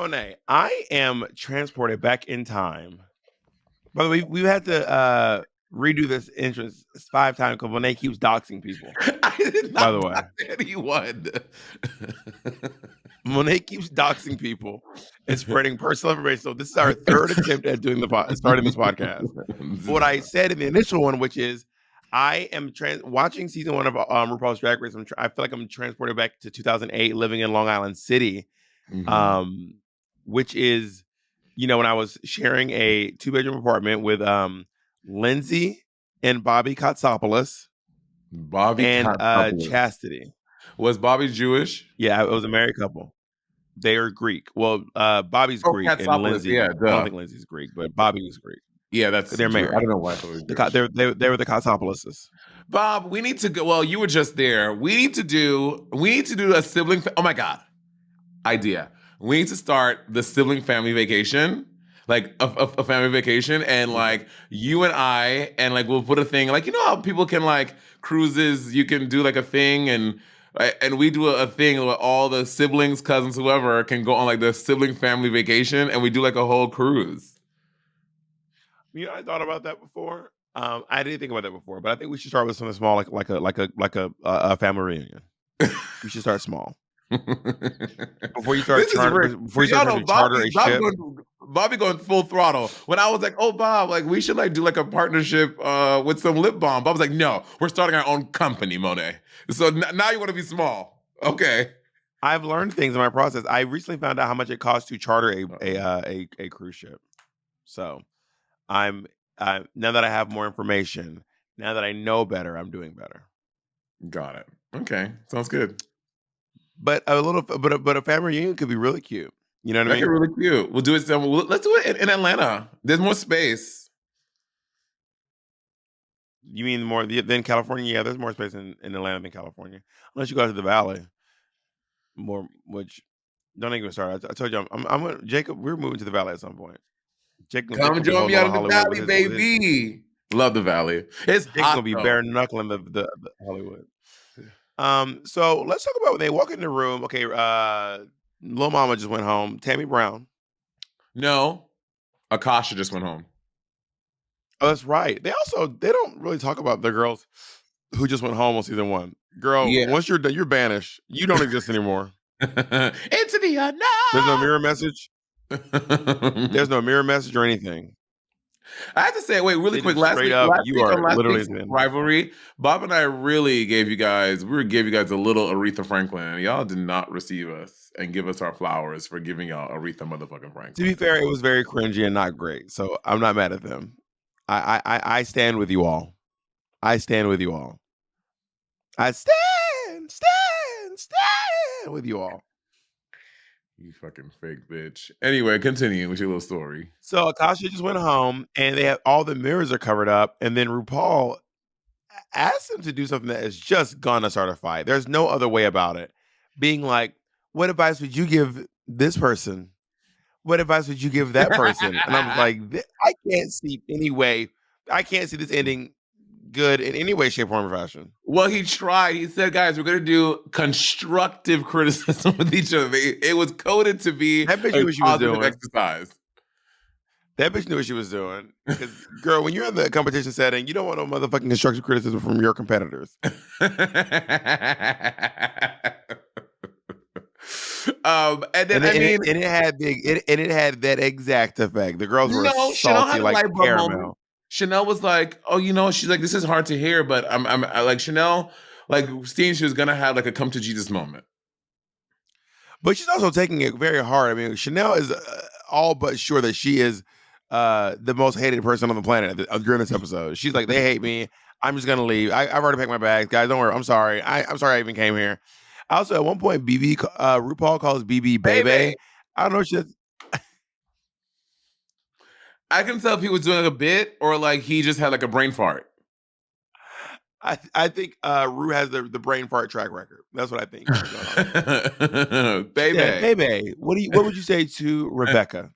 Monet, I am transported back in time. By the way, we've had to redo this entrance 5 times because Monet keeps doxing people. I did By not the way, dox anyone. Monet keeps doxing people and spreading personal information. So this is our third attempt at doing starting this podcast. What I said in the initial one, which is, I am watching season 1 of RuPaul's Drag Race. I feel like I'm transported back to 2008, living in Long Island City, which is, when I was sharing a 2-bedroom apartment with Lindsay and Bobby Katsopoulos. Chastity. Was Bobby Jewish? Yeah, it was a married couple. They are Greek. Well, Bobby's Greek and Lindsay. Yeah, I don't think Lindsay's Greek, but Bobby is Greek. Yeah, they're married. I don't know why. They were the Katsopouloses. Bob, we need to go. Well, you were just there. We need to do a sibling. Oh my God, idea. We need to start the sibling family vacation, like a family vacation, and like you and I, and like we'll put a thing, like how people can like cruises. You can do like a thing, and we do a thing where all the siblings, cousins, whoever can go on like the sibling family vacation, and we do like a whole cruise. I thought about that before. I didn't think about that before, but I think we should start with something small, like a family reunion. We should start small. Before you start charter a ship. Bobby going full throttle. When I was like, "Oh, Bob, like we should like do like a partnership with some lip balm," Bob was like, "No, we're starting our own company, Monet." So now you want to be small, okay? I've learned things in my process. I recently found out how much it costs to charter a cruise ship. So I'm now that I have more information, now that I know better, I'm doing better. Got it. Okay, sounds good. But a family reunion could be really cute. You know what I mean? That could be really cute. We'll do it. Let's do it in Atlanta. There's more space. You mean more than California? Yeah, there's more space in Atlanta than California, unless you go to the Valley. More, which don't even start. I told you, I'm Jacob. We're moving to the Valley at some point. Come join me out in the Valley, baby. Love the Valley. It's Jake's gonna be bare knuckling the Hollywood. So let's talk about when they walk in the room. Okay, Lil Mama just went home. Tammy Brown. No, Akasha just went home. Oh, that's right. They don't really talk about the girls who just went home on season 1. Girl, once you're done, you're banished. You don't exist anymore. Into the unknown. There's no mirror message. There's no mirror message or anything. I have to say, wait, really quick. Last week, rivalry. Bob and I really gave you guys a little Aretha Franklin, and y'all did not receive us and give us our flowers for giving y'all Aretha motherfucking Franklin. To be fair, it was very cringy and not great, so I'm not mad at them. I stand with you all. I stand with you all. I stand with you all. You fucking fake bitch. Anyway, continue with your little story. So Akasha just went home, and they have all the mirrors are covered up, and then RuPaul asked them to do something that is just gonna start a fight. There's no other way about it. Being like, what advice would you give this person? What advice would you give that person? And I'm like, I can't see any way. I can't see this ending good in any way, shape, form, or fashion. Well, he tried. He said, guys, we're going to do constructive criticism with each other. It was coded to be that bitch knew what she was doing. Exercise. That bitch knew what she was doing. Because, girl, when you're in the competition setting, you don't want no motherfucking constructive criticism from your competitors. And it had that exact effect. The girls were salty like caramel. Chanel was like, oh, she's like, this is hard to hear, but I like Chanel, like seeing she was gonna have like a come to Jesus moment. But she's also taking it very hard. I mean, Chanel is all but sure that she is the most hated person on the planet during this episode. She's like, they hate me. I'm just gonna leave. I've already packed my bags, guys. Don't worry. I'm sorry. I'm sorry I even came here. Also, at one point, RuPaul calls BB Bebe. I don't know. I can tell if he was doing a bit or like he just had like a brain fart. I think Ru has the brain fart track record. That's what I think. Bebe. Yeah, Bebe. What would you say to Rebecca?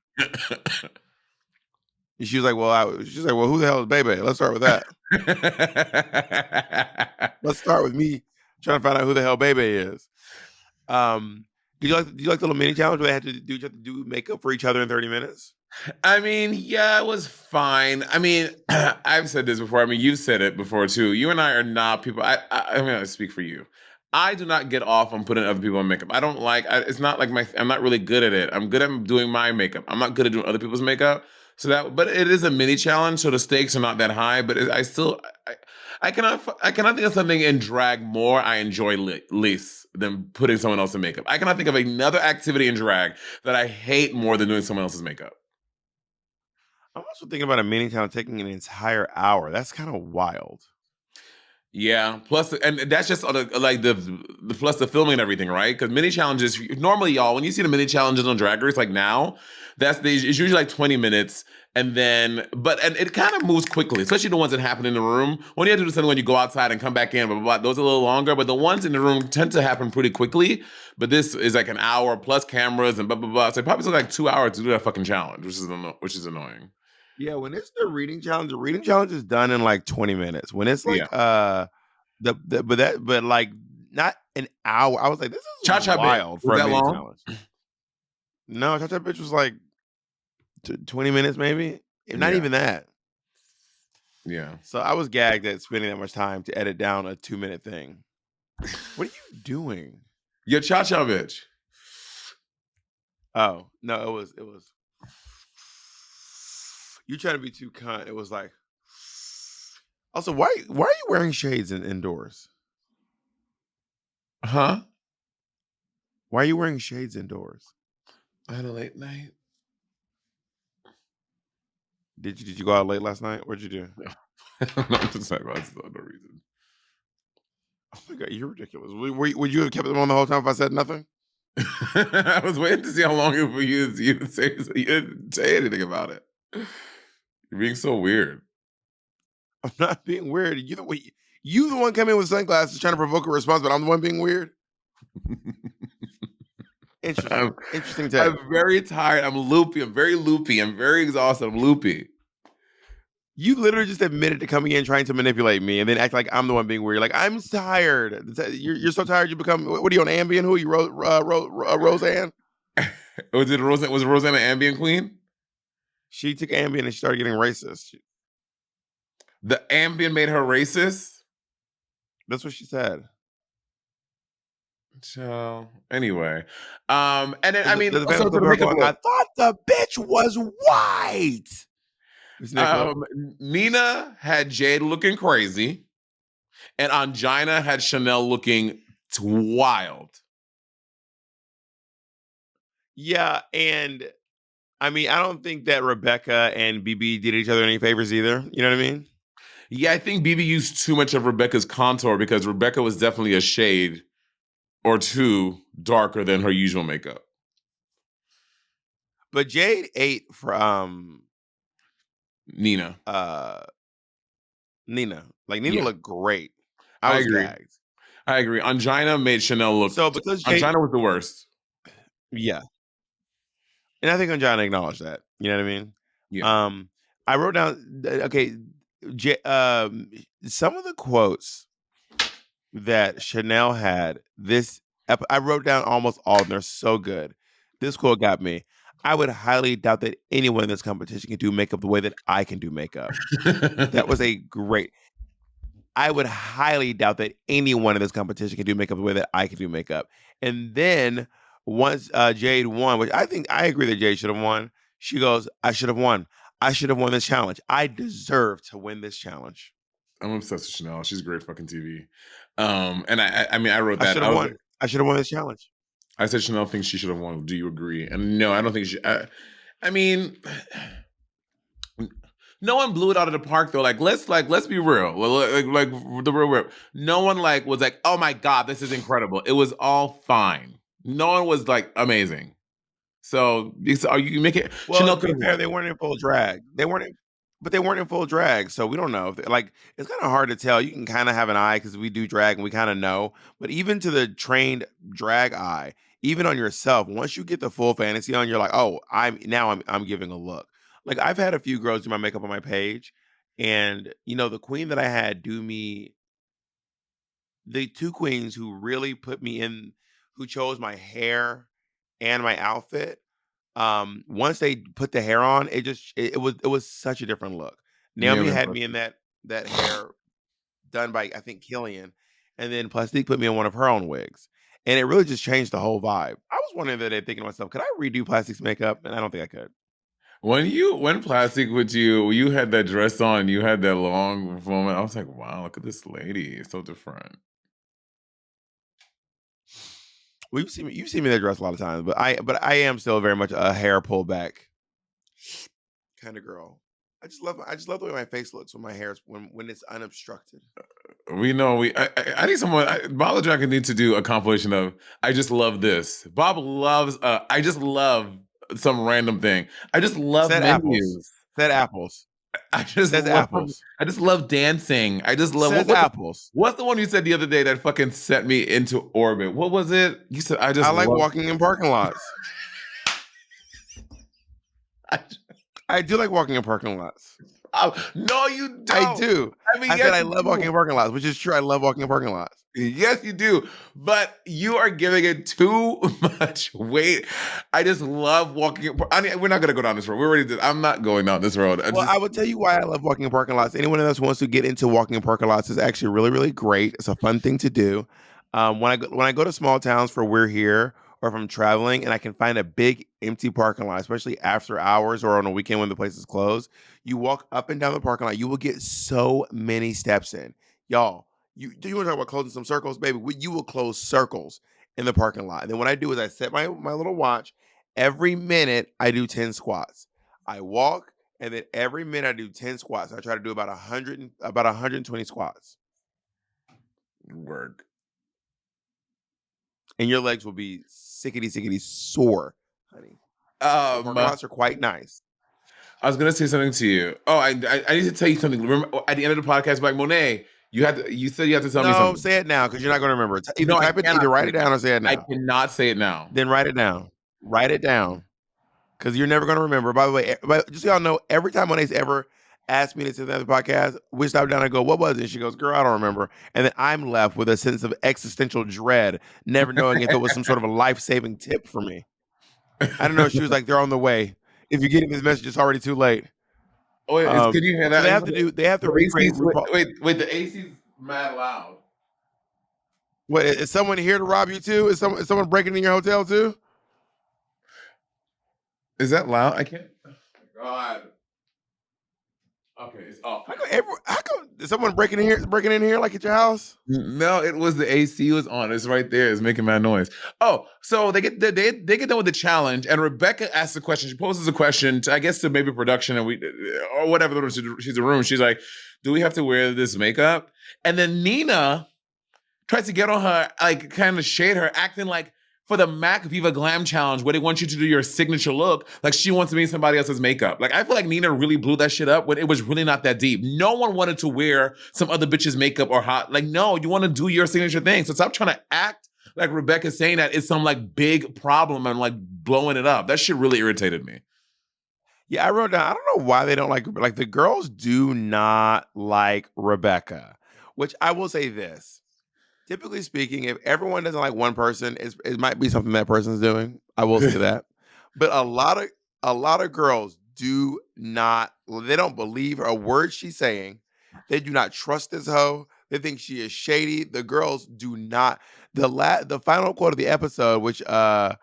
She was like, well, who the hell is Bebe? Let's start with that. Let's start with me trying to find out who the hell Bebe is. Do you like the little mini challenge where they had to do, you have to do makeup for each other in 30 minutes? I mean, yeah, it was fine. I mean, I've said this before. I mean, you've said it before too. You and I are not people. I mean, I speak for you. I do not get off on putting other people in makeup. I don't like. It's not like my. I'm not really good at it. I'm good at doing my makeup. I'm not good at doing other people's makeup. So that, but it is a mini challenge. So the stakes are not that high. But I still, I cannot think of something in drag more I enjoy least than putting someone else in makeup. I cannot think of another activity in drag that I hate more than doing someone else's makeup. I'm also thinking about a mini challenge taking an entire hour. That's kind of wild. Yeah. Plus, and that's just on like the plus the filming and everything, right? Because mini challenges normally, y'all, when you see the mini challenges on Drag Race, like now, it's usually like 20 minutes, and then and it kind of moves quickly, especially the ones that happen in the room. When you have to do something when you go outside and come back in, blah, blah, blah, those are a little longer, but the ones in the room tend to happen pretty quickly. But this is like an hour plus cameras and blah blah blah. So it probably took like 2 hours to do that fucking challenge, which is annoying. Yeah, when it's the reading challenge is done in like 20 minutes. When it's Yeah. like but like not an hour. I was like, this is Cha Cha Bitch wild was for a that mini long? challenge. No, Cha Cha Bitch was like 20 minutes maybe. Not Yeah. even that. Yeah. So I was gagged at spending that much time to edit down a 2-minute thing. What are you doing? Your Cha Cha Bitch. Oh, no, it was you trying to be too cunt. It was like also why are you wearing shades indoors? Huh? Why are you wearing shades indoors? I had a late night. Did you go out late last night? What'd you do? No, I'm just talking about this for no reason. Oh my god, you're ridiculous. Would you have kept them on the whole time if I said nothing? I was waiting to see how long it would you to say you didn't say anything about it. You're being so weird. I'm not being weird. You the one coming in with sunglasses trying to provoke a response, but I'm the one being weird. I'm, Interesting I'm take. very tired. I'm loopy. I'm very loopy. I'm very exhausted. I'm loopy. You literally just admitted to coming in trying to manipulate me, and then act like I'm the one being weird. Like I'm tired. You're so tired. You become what are you on Ambien? Who are you, Roseanne? Was Rosanna Ambient Queen? She took Ambien and she started getting racist. The Ambient made her racist? That's what she said. So anyway. And then I There's a, mean there's a famous also to clip the of her makeup going, "I look. thought the bitch was white." You seen that clip? Um, Nina had Jade looking crazy, and Angina had Chanel looking wild. Yeah, and I mean, I don't think that Rebecca and BB did each other any favors either. You know what I mean? Yeah, I think BB used too much of Rebecca's contour because Rebecca was definitely a shade or two darker than her usual makeup. But Jade ate for Nina. uh Nina. Like Nina Yeah, looked great. I I was agree. gagged. I agree. Angina made Chanel look. So because Jade, Angina was the worst. yeah, and I think I'm trying to acknowledge that. You know what I mean? Yeah. Um, I wrote down okay, some of the quotes that Chanel had I wrote down almost all of them. They're so good. This quote got me. I would highly doubt that anyone in this competition can do makeup the way that I can do makeup. That was a great. I would highly doubt that anyone in this competition can do makeup the way that I can do makeup. And then once Jade won, which I think I agree that Jade should have won, she goes, I should have won. I should have won this challenge. I deserve to win this challenge. I'm obsessed with Chanel. She's great fucking TV. And I mean, I wrote I that. should have won. I should have won this challenge. I said Chanel thinks she should have won. Do you agree? And no, I don't think she. I mean, no one blew it out of the park though. Let's be real. Like the real. No one was like, oh my god, this is incredible. It was all fine. No one was like amazing. So are you make it? Well, Chanel to could be have fair, won. they weren't in full drag. But they weren't in full drag, so we don't know. Like it's kind of hard to tell. You can kind of have an eye because we do drag and we kind of know. But even to the trained drag eye, even on yourself, once you get the full fantasy on, you're like, oh, I'm giving a look. Like I've had a few girls do my makeup on my page, and the queen that I had do me, the two queens who really put me in, who chose my hair and my outfit. Once they put the hair on, it was such a different look. Yeah, Naomi had me in that hair done by I think Killian, and then Plastique put me on one of her own wigs, and it really just changed the whole vibe. I was wondering the other day thinking to myself, could I redo Plastic's makeup? And I don't think I could. when Plastic with you had that dress on, you had that long moment. I was like, wow, look at this lady. It's so different. Well, you see me in that dress a lot of times, but I am still very much a hair pullback kind of girl. I just love the way my face looks when my hair's when it's unobstructed. We know I need someone. Bob Jack need to do a compilation of I just love this. Bob loves. I just love some random thing. I just love Said apples. menus. Said apples. I just Says love. apples. I just love dancing. I just love. Says apples. What's the one you said the other day that fucking set me into orbit? What was it? You said I I just like love. walking in parking lots. I, I do like walking in parking lots. no, you I don't. do. I mean, I said yes, I you love do. walking in parking lots, which is true. I love walking in parking lots. Yes, you do. But you are giving it too much weight. I just love walking. I mean, we're not going to go down this road. We already did. I'm not going down this road. Well, I would tell you why I love walking in parking lots. Anyone else who wants to get into walking in parking lots is actually really, really great. It's a fun thing to do. When I go to small towns for We're Here, or if I'm traveling and I can find a big empty parking lot, especially after hours or on a weekend when the place is closed, you walk up and down the parking lot. You will get so many steps in, y'all. You want to talk about closing some circles, baby? You will close circles in the parking lot. And then what I do is I set my little watch. Every minute I do 10 squats. I walk, and then every minute I do 10 squats. I try to do about 120 squats. Work. And your legs will be sickety sore, honey. The parking lots are quite nice. I was gonna say something to you. Oh, I need to tell you something. Remember at the end of the podcast, like Monet, you said you have to tell me No, something. say it now because you're not going to remember it. Either No, I type it, cannot either say write it it down now. or say it I now. cannot say it now. Then write it down. Write it down because you're never going to remember. By the way, just so y'all know, every time Monet's ever asked me to say the podcast, we stop down and go, "What was it?" She goes, "Girl, I don't remember." And then I'm left with a sense of existential dread, never knowing if it was some sort of a life saving tip for me. I don't know. She was like, "They're on the way. If you're getting this message, it's already too late." Oh, wait, can you hear So that? they have to The recreate AC's, RuPaul. wait, the AC's mad loud. What is someone here to rob you too? Is someone breaking in your hotel too? Is that loud? I can't. Oh my God. Okay, it's off. How come is someone breaking in here like at your house? No, it was the AC was on. It's right there. It's making mad noise. Oh, so they get done with the challenge, and Rebecca asks a question. She poses a question to, I guess, to maybe production and we or whatever. She's in the room. She's like, "Do we have to wear this makeup?" And then Nina tries to get on her, like, kind of shade her, acting like for the Mac-Viva Glam Challenge, where they want you to do your signature look, like she wants to be somebody else's makeup. Like, I feel like Nina really blew that shit up when it was really not that deep. No one wanted to wear some other bitch's makeup or hot. Like, no, you want to do your signature thing. So stop trying to act like Rebecca's saying that it's some like big problem and like blowing it up. That shit really irritated me. Yeah, I wrote down. I don't know why they don't like the girls do not like Rebecca, which I will say this. Typically speaking, if everyone doesn't like one person, it might be something that person's doing. I will say that. But a lot of girls do not they don't believe a word she's saying. They do not trust this hoe. They think she is shady. The girls do not. The final quote of the episode, which Oh,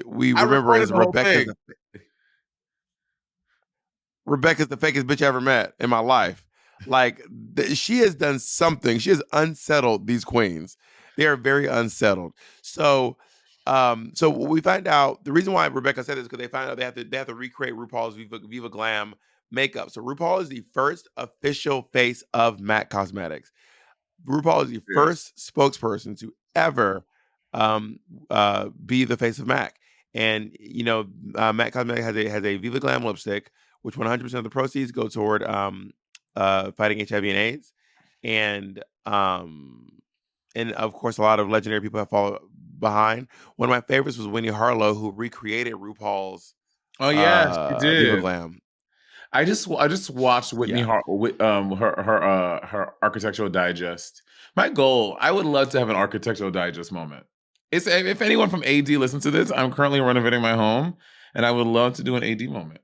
we I remember recorded is the whole thing. Rebecca's the fakest bitch I ever met in my life. Like she has done something. She has unsettled these queens. They are very unsettled. So we find out the reason why Rebecca said this because they find out they have to recreate RuPaul's Viva Glam makeup. So RuPaul is the first official face of MAC Cosmetics. RuPaul is the Yeah. first spokesperson to ever be the face of MAC. And MAC Cosmetics has a Viva Glam lipstick, which 100% of the proceeds go toward fighting HIV and AIDS, and of course a lot of legendary people have followed behind. One of my favorites was Winnie Harlow, who recreated RuPaul's Oh yeah, she Viva did. Glam. I just watched Whitney Yeah, her architectural digest. My goal, I would love to have an architectural digest moment. If anyone from AD listens to this, I'm currently renovating my home, and I would love to do an AD moment.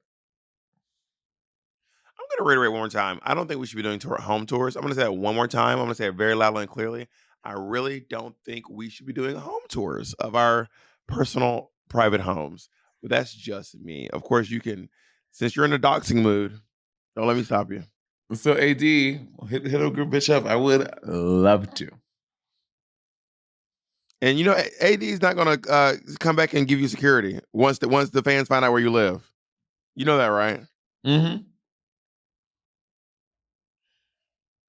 I'm going to reiterate one more time. I don't think we should be doing home tours. I'm going to say it one more time. I'm going to say it very loudly and clearly. I really don't think we should be doing home tours of our personal private homes. But that's just me. Of course, you can, since you're in a doxing mood, don't let me stop you. So AD, hit a group bitch up. I would love to. And you know, AD is not going to come back and give you security once the fans find out where you live. You know that, right? Mm-hmm.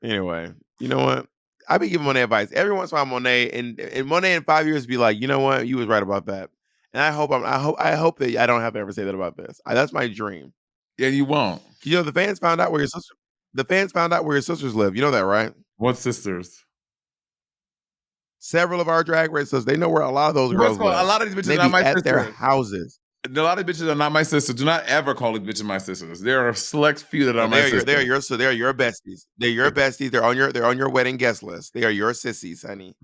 Anyway, you know what? I be giving Monet advice every once in a while. Monet and Monet in 5 years be like, you know what? You was right about that. And I hope that I don't have to ever say that about this. That's my dream. Yeah, you won't. You know, the fans found out where your sister. The fans found out where your sisters live. You know that, right? What sisters? Several of our drag race sisters. They know where a lot of those girls live. A lot of these bitches They are not be my at sisters. their houses. A lot of bitches are not my sisters. Do not ever call these bitches my sisters. There are select few that are my sisters. They're your besties. They're your besties. They're on your wedding guest list. They are your sissies, honey.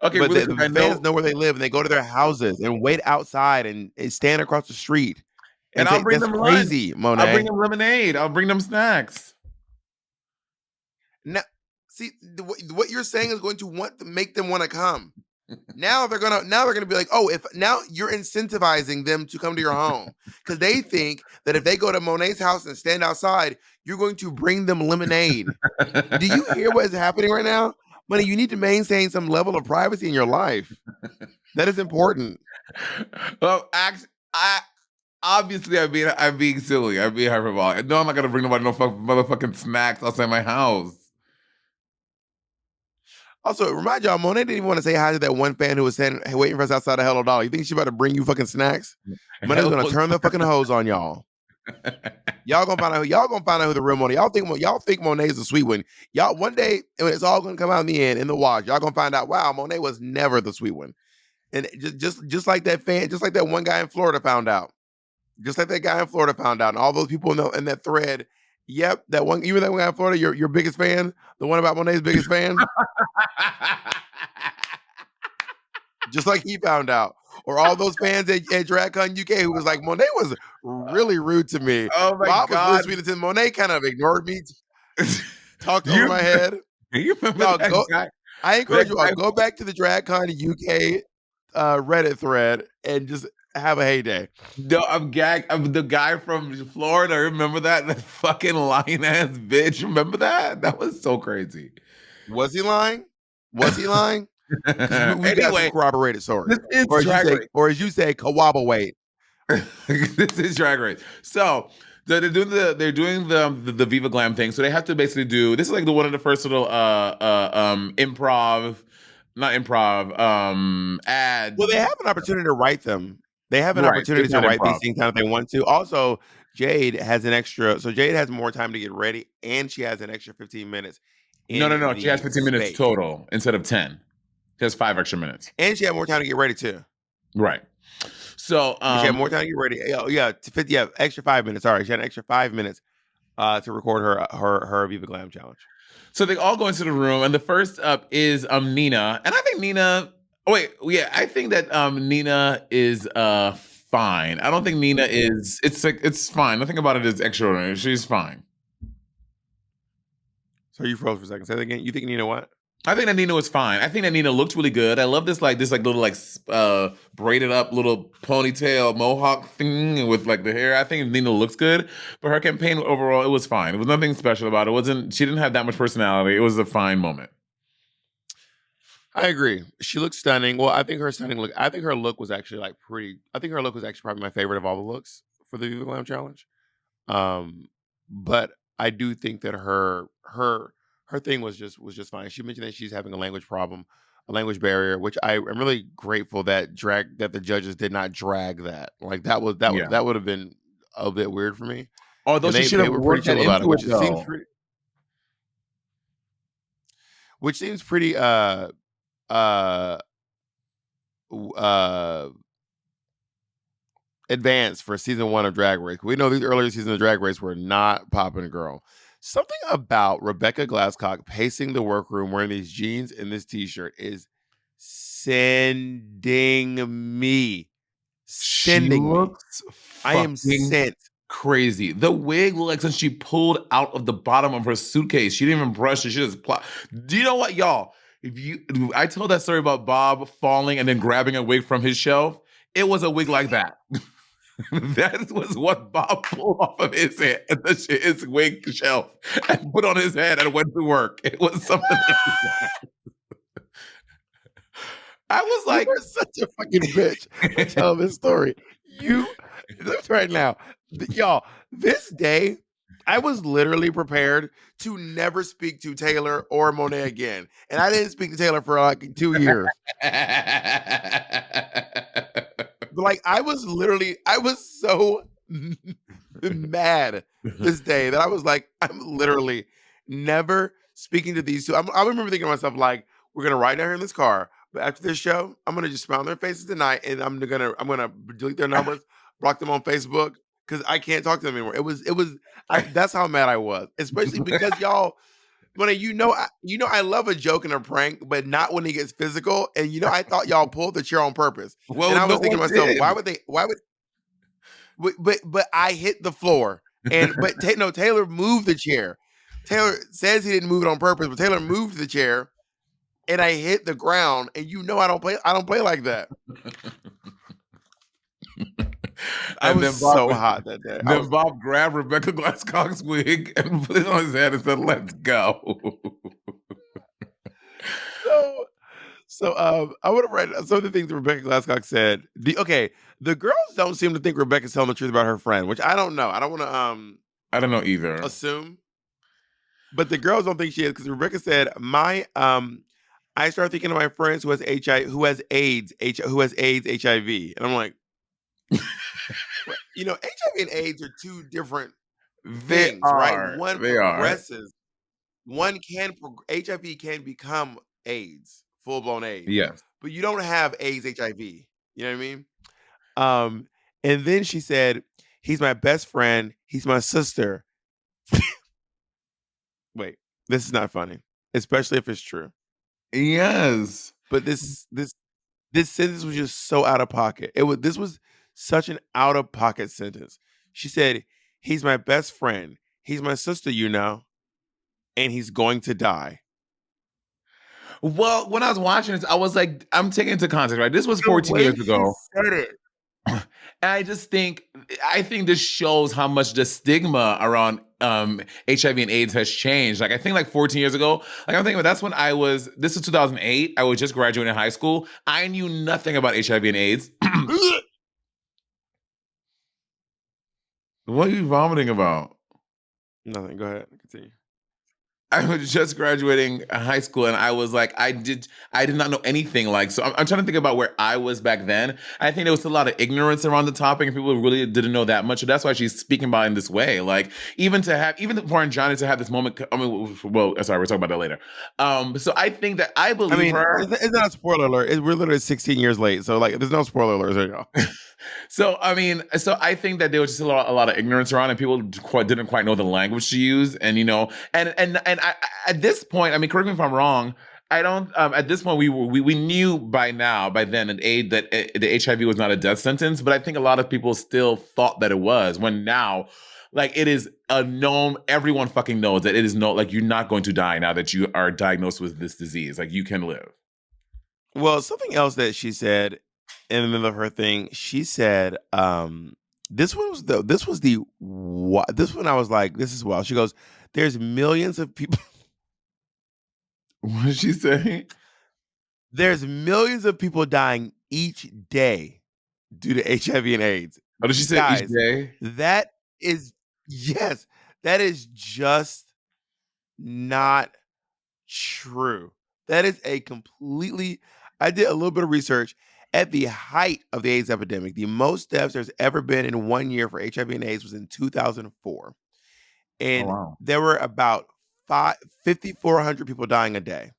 Okay, but really the fans know where they live, and they go to their houses and wait outside and stand across the street. And I'll bring them crazy, lunch. Monet. I'll bring them lemonade. I'll bring them snacks. Now, see, what you're saying is going to make them want to come. Now they're gonna be like, oh, if now you're incentivizing them to come to your home because they think that if they go to Monet's house and stand outside, you're going to bring them lemonade. Do you hear what is happening right now? Money, you need to maintain some level of privacy in your life. That is important. Well, obviously I'm being silly. I'm being hyperbolic. No, I'm not gonna bring nobody no motherfucking snacks outside my house. Also, remind y'all, Monet didn't even want to say hi to that one fan who was waiting for us outside of Hello Dollar. You think she about to bring you fucking snacks? Monet's gonna turn the fucking hose on y'all. Y'all gonna find out who the real Monet. Y'all think Monet's the sweet one. Y'all one day when it's all gonna come out in the end in the wash, y'all gonna find out. Wow, Monet was never the sweet one. And just like that fan, just like that one guy in Florida found out. Just like that guy in Florida found out, and all those people in that thread. Yep, that one. You were that one guy in Florida. Your biggest fan, the one about Monet's biggest fan. Just like he found out. Or all those fans at DragCon UK who was like, Monet was really rude to me. Oh my Bob God. was really sweet. And Monet kind of ignored me, talked over my head. You remember that guy? I encourage you all, go back to the DragCon UK Reddit thread and just have a heyday. No, I'm gagged. I'm the guy from Florida. Remember that? That fucking lying ass bitch. Remember that? That was so crazy. Was he lying? We anyway, got some corroborated source. Or as you say, Kawabawait. This is Drag Race. So they're doing the Viva Glam thing. So they have to basically do this is like one of the first little improv, not improv, ads. Well, they have an opportunity to write them. They have an opportunity to write these things down if they want to. Also, Jade has Jade has more time to get ready, and she has an extra 15 minutes. No. She has 15 minutes total instead of 10. She has 5 extra minutes. And she had more time to get ready too. Right. So she had more time to get ready. Extra 5 minutes. Sorry, she had an extra 5 minutes to record her Viva Glam challenge. So they all go into the room, and the first up is Nina, and I think Nina. Oh wait, yeah, I think that Nina is fine. I don't think Nina is. It's fine. Nothing about it is extraordinary. She's fine. So you froze for a second. Say that again. You think Nina what? I think that Nina was fine. I think that Nina looked really good. I love this little braided up little ponytail mohawk thing with like the hair. I think Nina looks good, but her campaign overall, it was fine. It was nothing special about it. She didn't have that much personality. It was a fine moment. I agree. She looks stunning. Well, I think her look was actually like pretty. I think her look was actually probably my favorite of all the looks for the Viva Glam challenge. But I do think that her thing was just fine. She mentioned that she's having a language problem, a language barrier, which I am really grateful that the judges did not drag that. Like that would have been a bit weird for me. Although she should have worked pretty chill about it, which seems pretty advanced for season 1 of Drag Race. We know these earlier seasons of Drag Race were not popping, girl. Something about Rebecca Glasscock pacing the workroom wearing these jeans and this t-shirt is sending me. She Sending me. looks I am fucking sent. crazy. The wig looked like something she pulled out of the bottom of her suitcase. She didn't even brush it. She just Do you know what, y'all? I told that story about Bob falling and then grabbing a wig from his shelf. It was a wig like that. That was what Bob pulled off of his head, his wig shelf, and put on his head and went to work. It was something like that. I was You like, are such a fucking bitch for telling this story. You, right now, y'all, this day, I was literally prepared to never speak to Taylor or Monet again. And I didn't speak to Taylor for like 2 years. But like, I was so mad this day that I was like, I'm literally never speaking to these two. I remember thinking to myself, like, we're gonna ride down here in this car, but after this show, I'm gonna just smile on their faces tonight, and I'm gonna delete their numbers, block them on Facebook because I can't talk to them anymore. That's how mad I was, especially because y'all. When I love a joke and a prank, but not when it gets physical. And I thought y'all pulled the chair on purpose. well, And I no was thinking one to myself, did. but I hit the floor. No, Taylor moved the chair. Taylor says he didn't move it on purpose, but Taylor moved the chair and I hit the ground. And I don't play like that. I was so hot that day. Bob grabbed Rebecca Glasscock's wig and put it on his head and said, "Let's go." I would have read some of the things Rebecca Glasscock said. The girls don't seem to think Rebecca's telling the truth about her friend, which I don't know. I don't want to I don't know either. assume, but the girls don't think she is because Rebecca said, I start thinking of my friends who has AIDS, HIV, and I'm like, HIV and AIDS are two different things, right? One They are. progresses. HIV can become AIDS, full blown AIDS, Yes. but you don't have AIDS, HIV. You know what I mean? And then she said, "He's my best friend. He's my sister." Wait, this is not funny, especially if it's true. Yes. But this sentence was just so out of pocket. This was such an out of pocket sentence. She said, "He's my best friend. He's my sister, and he's going to die." Well, when I was watching this, I was like, I'm taking into context, right? This was The 14 way years she ago. said it. And I think this shows how much the stigma around HIV and AIDS has changed. Like I think like 14 years ago, like I'm thinking that's when this is 2008. I was just graduating high school. I knew nothing about HIV and AIDS. What are you vomiting about? Nothing. Go ahead. Continue. I was just graduating high school, and I was like, I did not know anything. Like, so I'm trying to think about where I was back then. I think there was a lot of ignorance around the topic, and people really didn't know that much. So that's why she's speaking about it in this way. Like, even for Johnny to have this moment. I mean, well, sorry, we're talking about that later. So I think that I believe her. It's not a spoiler alert. We're literally 16 years late, so like, there's no spoiler alerts right now. So I think that there was just a lot of ignorance around, and people didn't quite know the language to use, and at this point, I mean, correct me if I'm wrong. I don't. At this point, we knew by then, that the HIV was not a death sentence, but I think a lot of people still thought that it was. When now, like, it is a known. Everyone fucking knows that it is like you're not going to die now that you are diagnosed with this disease. Like, you can live. Well, something else that she said in the middle of her thing, she said, this one I was like, this is wild. She goes, "There's millions of people." What did she say? "There's millions of people dying each day due to HIV and AIDS." What did she say? Guys, each day? that is just not true. That is a completely. I did a little bit of research. At the height of the AIDS epidemic, the most deaths there's ever been in 1 year for HIV and AIDS was in 2004. And wow. there were about 5,400 people dying a day.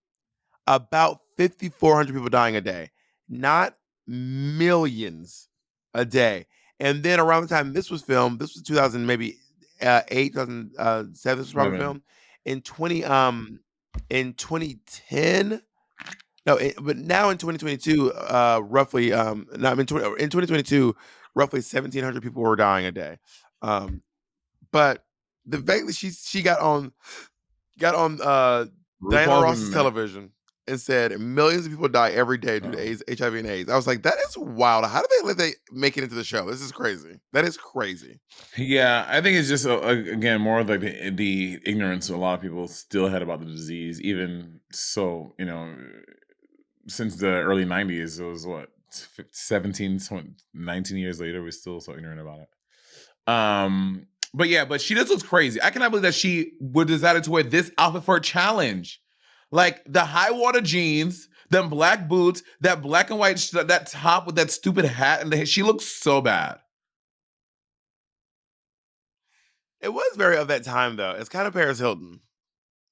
About 5,400 people dying a day, not millions a day. And then around the time this was filmed, this was 2000, maybe 8, 2007. This was probably filmed in 2010. No, but now in 2022, roughly, not in 2022, roughly 1,700 people were dying a day. But the fact that she got on Diana RuPaul's Ross's and television and said millions of people die every day due to oh. AIDS, HIV, and AIDS. I was like, that is wild. How do they let they make it into the show? This is crazy. That is crazy. Yeah, I think it's just again more of like the ignorance a lot of people still had about the disease. Even so, since the early '90s, it was what 17, 19 years later, we're still so ignorant about it. But yeah, but she just looks crazy. I cannot believe that she would decided to wear this outfit for a challenge, like the high water jeans, them black boots, that black and white that top with that stupid hat, and she looks so bad. It was very of that time though. It's kind of Paris Hilton.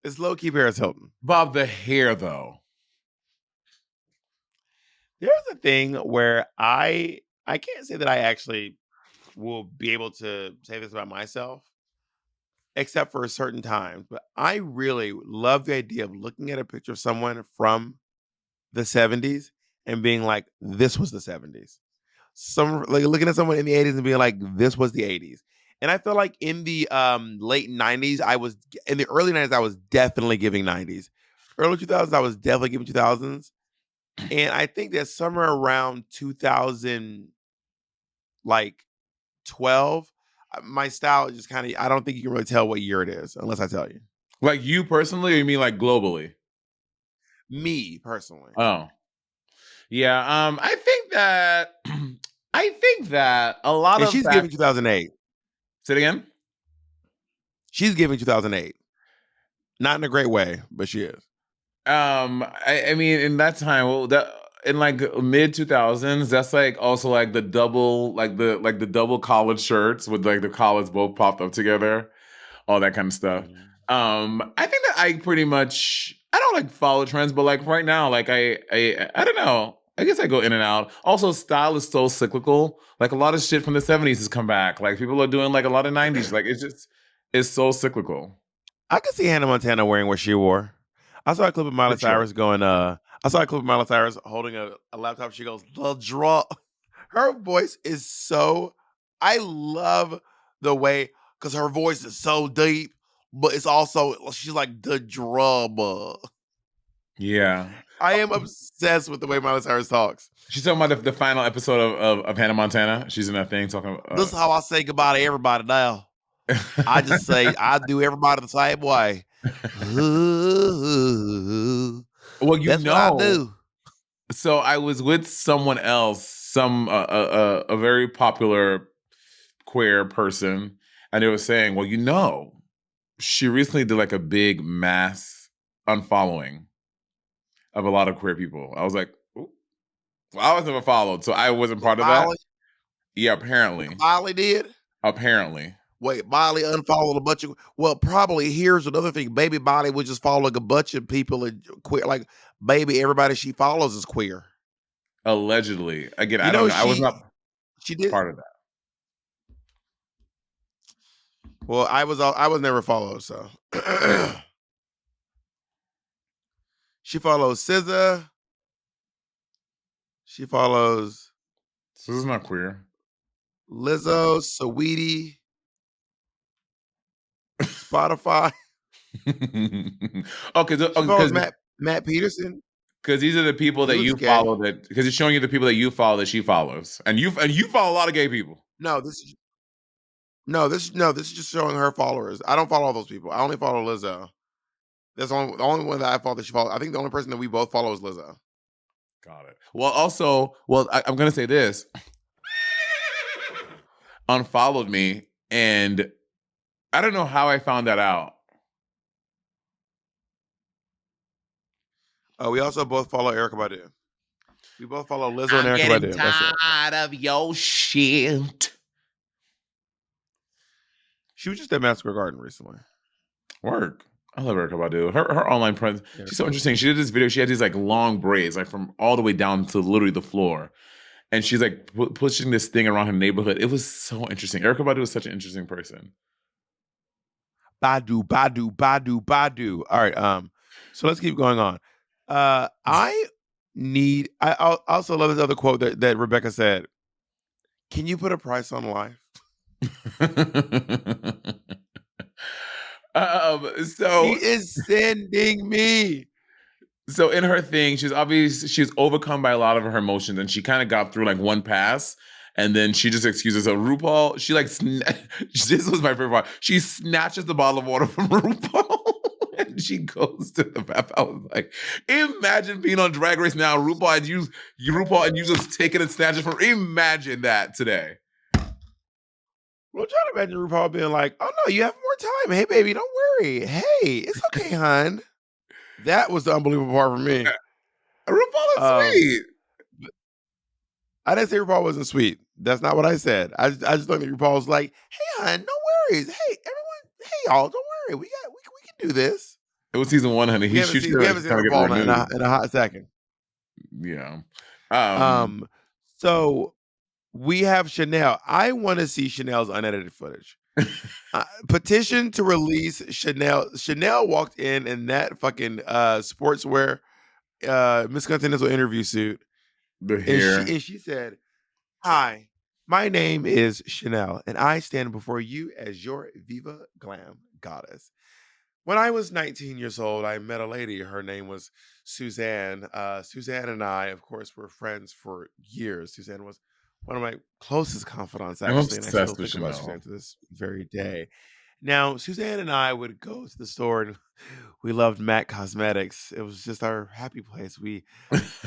It's low key Paris Hilton. Bob, the hair though. There's a thing where I can't say that I actually will be able to say this about myself, except for certain times. But I really love the idea of looking at a picture of someone from the 70s and being like, this was the 70s. Some like looking at someone in the 80s and being like, this was the 80s. And I feel like in the late 90s, in the early 90s, I was definitely giving 90s. Early 2000s, I was definitely giving 2000s. And I think that somewhere around 2000, like 12, my style is just kind of, I don't think you can really tell what year it is unless I tell you. Like you personally, or you mean like globally? Me personally. Oh, yeah. I think that a lot And of she's giving 2008. Say it again. She's giving 2008. Not in a great way, but she is. I mean, in that time, well, that in like mid 2000s, that's like also like the double, like the double collared shirts with like the collars both popped up together, all that kind of stuff. Mhm. I think that I pretty much I don't like follow trends, but like right now, like I don't know. I guess I go in and out. Also, style is so cyclical. Like a lot of shit from the 70s has come back. Like people are doing like a lot of 90s. Like it's so cyclical. I could see Hannah Montana wearing what she wore. I saw a clip of For Miley sure. Cyrus going, I saw a clip of Miley Cyrus holding a laptop. She goes, the draw. Her voice is so, I love the way, because her voice is so deep, but it's also, she's like the drama. Yeah. I am obsessed with the way Miley Cyrus talks. She's talking about the final episode of Hannah Montana. She's in that thing talking This is how I say goodbye to everybody now. I just say, I do everybody the same way. Ooh, well, that's what I do. so I was with someone else, a very popular queer person, and they were saying, well, she recently did like a big mass unfollowing of a lot of queer people. I was like, ooh. Well, I was never followed, so I wasn't part of that. Miley, Yeah, apparently. Miley did. Apparently. Wait, Miley unfollowed a bunch of. Well, probably here's another thing. Baby Miley was just following a bunch of people and queer. Like, baby, everybody she follows is queer. Allegedly. Again, You I don't know, know. I was not she did. part of that. Well, I was never followed, so she follows SZA. She follows So this is not queer. Lizzo, Saweetie, Spotify. okay, She follows Matt Peterson. because these are the people He that looks you gay. follow because it's showing you the people that you follow that she follows, and you follow a lot of gay people. No, this is just showing her followers. I don't follow all those people. I only follow Lizzo. That's the only one that I follow that she follows. I think the only person that we both follow is Lizzo. Got it. Well, also, I'm gonna say this: unfollowed me, and I don't know how I found that out. We also both follow Erica Badu. We both follow Lizzo and I'm Erica getting Badu. That's it. tired of your shit. She was just at Madison Square Garden recently. Work. I love Erica Badu. Her online presence. She's so interesting. She did this video. She had these like long braids, like from all the way down to literally the floor, and she's like pushing this thing around her neighborhood. It was so interesting. Erica Badu is such an interesting person. Badu. All right. So let's keep going on. need. I also love this other quote that Rebecca said. Can you put a price on life? She So is sending me. so in her thing, she's overcome by a lot of her emotions, and she kind of got through like one pass, and then she just excuses her. RuPaul, she like this was my favorite part. She snatches the bottle of water from RuPaul. And she goes to the bath. I was like, imagine being on Drag Race now. RuPaul and you just take it and snatch it from. Imagine that today. Well, try to imagine RuPaul being like, "Oh no, you have more time. Hey, baby, don't worry. Hey, it's okay, hon." That was the unbelievable part for me. RuPaul is Um, sweet. I didn't say RuPaul wasn't sweet. That's not what I said. I just looked at RuPaul was like, "Hey, hon, no worries. Hey, everyone. Hey, y'all, don't worry. We can do this." It was season 1, honey. We haven't She seen should we have haven't seen kind of get RuPaul in renewed. in a hot second. Yeah. Um, so we have Chanel. I want to see Chanel's unedited footage. Petition to release Chanel. Chanel walked in that fucking sportswear Miss Continental interview suit, The and hair. she said, "Hi, my name is Chanel, and I stand before you as your Viva Glam goddess. When I was 19 years old, I met a lady. Her name was Suzanne. Suzanne and I, of course, were friends for years. Suzanne was one of my closest confidants, I'm actually, and I still obsessed with think about Chanel. Suzanne to this very day. Now, Suzanne and I would go to the store and we loved MAC Cosmetics. It was just our happy place. We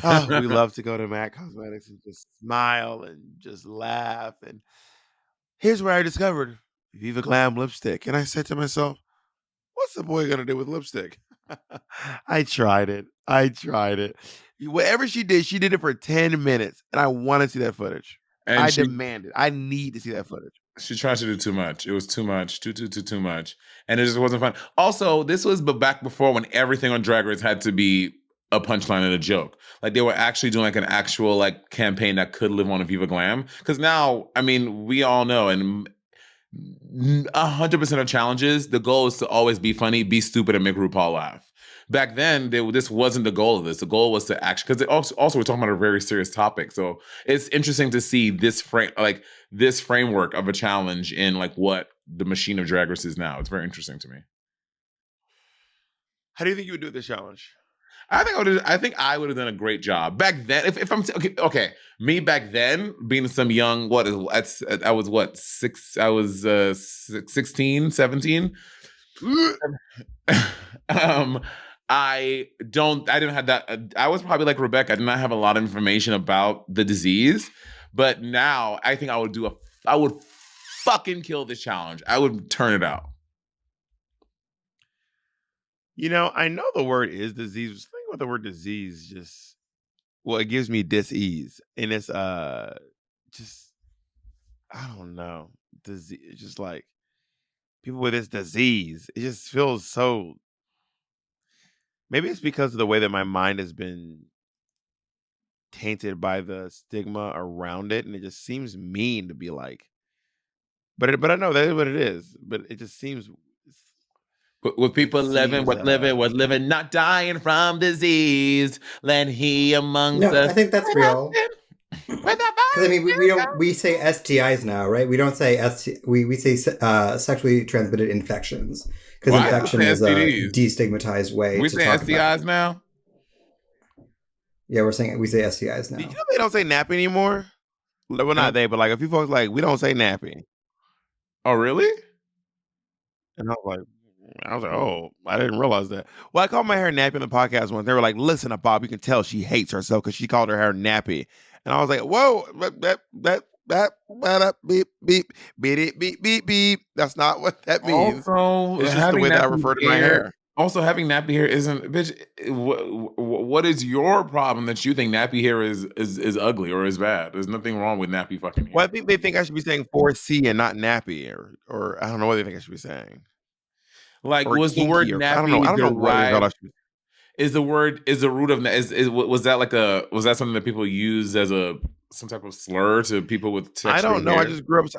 love to go to MAC Cosmetics and just smile and just laugh. And here's where I discovered Viva Glam lipstick. And I said to myself, what's the boy gonna do with lipstick? I tried it. I tried it. Whatever she did it for 10 minutes. And I want to see that footage. And I demand it. I need to see that footage. she tried to do too much. It was too much, too much, and it just wasn't fun. Also, this was back before when everything on Drag Race had to be a punchline and a joke. Like they were actually doing like an actual like campaign that could live on a Viva Glam. Because now, I mean, we all know, and 100% of challenges, the goal is to always be funny, be stupid, and make RuPaul laugh. Back then, this wasn't the goal of this. The goal was to actually, because also we're talking about a very serious topic. So it's interesting to see this this framework of a challenge in like what the machine of Drag Race is now. It's very interesting to me. How do you think you would do this challenge? I think I would have done a great job back then. If I'm okay, me back then being some young I was what 16, 17. I didn't have that. I was probably like Rebecca. I did not have a lot of information about the disease, but now I think I would fucking kill this challenge. I would turn it out. You know, I know the word is disease. Think about the word disease. It gives me dis-ease, and it's just I don't know, disease. It's just like people with this disease. It just feels so. Maybe it's because of the way that my mind has been tainted by the stigma around it, and it just seems mean to be like. But I know that is what it is. But it just seems. With people living, Seems what living, not dying from disease. Let he amongst No, us. I think that's real. Because Because I mean, we say STIs now, right? We don't say we say sexually transmitted infections because infection is a destigmatized way we to say talk STIs about. now. Yeah, we say STIs now. Did you know they don't say nappy anymore? Well, not they, but like a few folks like we don't say nappy. Oh, really? And I was like, oh, I didn't realize that. Well, I called my hair nappy on the podcast once. They were like, listen to Bob, you can tell she hates herself because she called her hair nappy. And I was like, whoa, beep, beep, beep, beep, beep, beep. That's not what that means. Also, it's just the way that I refer to my hair. Also, having nappy hair isn't, bitch. What is your problem that you think nappy hair is ugly or is bad? There's nothing wrong with nappy fucking hair. Well, I think they think I should be saying 4C and not nappy, or I don't know what they think I should be saying. Like, or was the word kinky, or nappy I don't know what they thought I derived? should be. Is the root of was that something that people use as some type of slur to people with texture? I don't know. Hair? I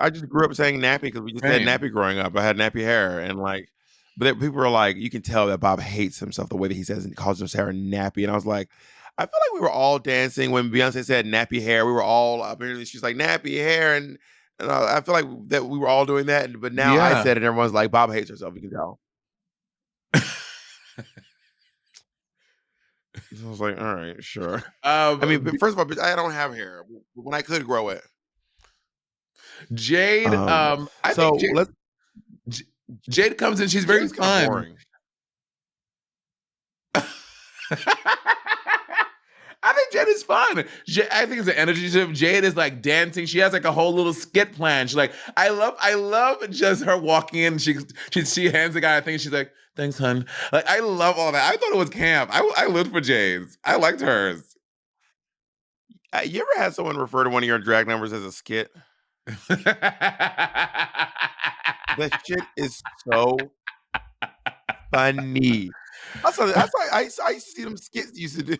just grew up saying nappy because we just said nappy growing up. I had nappy hair, and like, but people were like, you can tell that Bob hates himself the way that he says and calls his hair nappy. And I was like, I feel like we were all dancing when Beyonce said nappy hair. We were all apparently she's like nappy hair, and I feel like that we were all doing that. But now I Yeah. said it, and everyone's like, Bob hates herself. You can tell. So I was like, all right, sure. I mean, but first of all, bitch, I don't have hair when I could grow it. Jade, I so think Jade comes in. She's very fun. Boring. I think Jade is fun. I think it's an energy shift. Jade is like dancing. She has like a whole little skit plan. She's like, I love just her walking in. She hands the guy a thing. She's like, thanks, hun. Like, I love all that. I thought it was camp. I lived for Jade's. I liked hers. You ever had someone refer to one of your drag numbers as a skit? That shit is so funny. That's why I used to see them skits you used to do.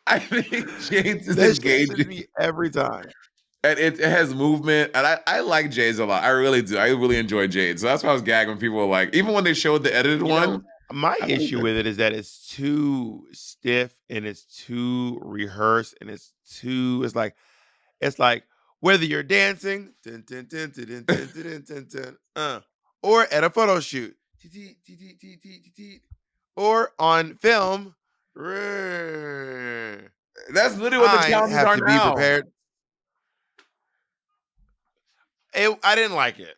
I think Jade's is engaging me every time. And it has movement. And I like Jade's a lot. I really do. I really enjoy Jade. So that's why I was gagging when people were like, even when they showed the edited one. My issue with it is that it's too stiff and it's too rehearsed and it's like whether you're dancing or at a photo shoot or on film. That's literally what the challenges are now. Be prepared. I didn't like it.